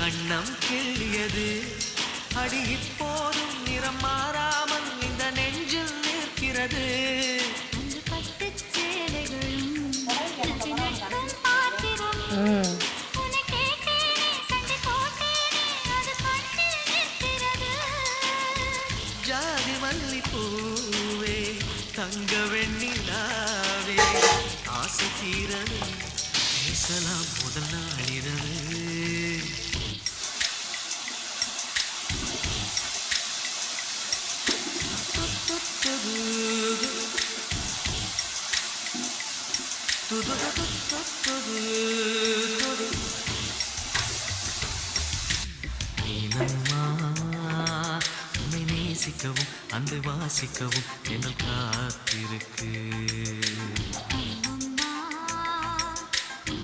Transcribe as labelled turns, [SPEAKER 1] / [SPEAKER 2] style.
[SPEAKER 1] கண்ணம் கிள்ளியது அடி இப்போதும் நிறம் மாறாமல் இந்த நெஞ்சில் நிற்கிறது ஜாதி மல்லி பூவே தங்க வெண்ணிலாவே ஆசை தீரது பேசலாம் முதல் நாளிரவு நேசிக்கவும் அந்த வாசிக்கவும் என்ன காத்திருக்கு